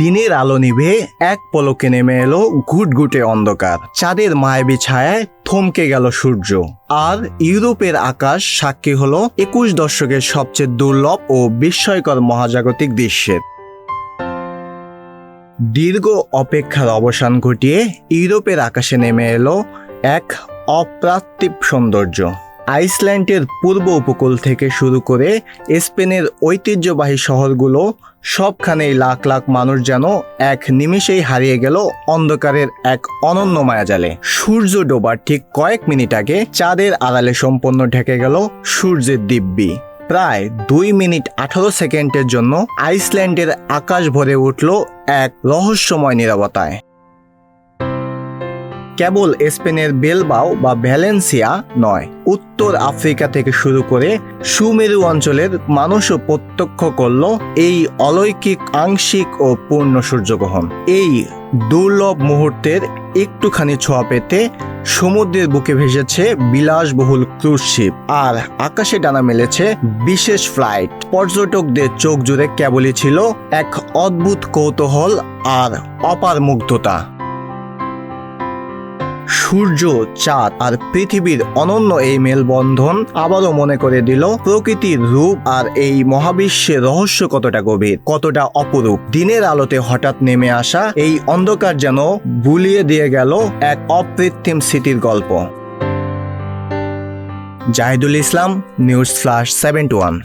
দিনের আলো নিভে এক পলকে নেমে এলো ঘুটঘুটে অন্ধকার। চাঁদের মায়াবী ছায়ায় থমকে গেল সূর্য। আর ইউরোপের আকাশ সাক্ষী হলো 21 দশকের সবচেয়ে দুর্লভ ও বিস্ময়কর মহাজাগতিক দৃশ্যের। দীর্ঘ অপেক্ষার অবসান ঘটিয়ে ইউরোপের আকাশে নেমে এলো এক অপ্রাপ্তিব সৌন্দর্য। আইসল্যান্ডের পূর্ব উপকূল থেকে শুরু করে স্পেনের ঐতিহ্যবাহী শহরগুলো, সবখানেই লাখ লাখ মানুষ যেন এক নিমেষেই হারিয়ে গেল অন্ধকারের এক অনন্য মায়াজালে। সূর্য ডোবার ঠিক কয়েক মিনিট আগে চাঁদের আড়ালে সম্পূর্ণ ঢেকে গেল সূর্যের দিব্যি। প্রায় 2 মিনিট 18 সেকেন্ডের জন্য আইসল্যান্ডের আকাশ ভরে উঠল এক রহস্যময় নীরবতায়। কেবল স্পেনের বেলবাও বা ভ্যালেন্সিয়া নয়, উত্তর আফ্রিকা থেকে শুরু করে সুমেরু অঞ্চলের মানুষও প্রত্যক্ষ করল এই অলৌকিক আংশিক ও পূর্ণ সূর্যগ্রহণ। এই দুর্লভ মুহূর্তের একটুখানি ছোঁয়া পেতে সমুদ্রের বুকে ভেসেছে বিলাসবহুল ক্রুজ শিপ, আর আকাশে ডানা মেলেছে বিশেষ ফ্লাইট। পর্যটকদের চোখ জুড়ে কেবলই ছিল এক অদ্ভুত কৌতূহল আর অপার মুগ্ধতা। সূর্য, চাঁদ আর পৃথিবীর অনন্য এই মেলবন্ধন আবারও মনে করে দিল প্রকৃতির রূপ আর এই মহাবিশ্বের রহস্য কতটা গভীর, কতটা অপরূপ। দিনের আলোতে হঠাৎ নেমে আসা এই অন্ধকার যেন বুলিয়ে দিয়ে গেল এক অকৃত্রিম স্মৃতির গল্প। জাহিদুল ইসলাম, নিউজ ফ্ল্যাশ 721।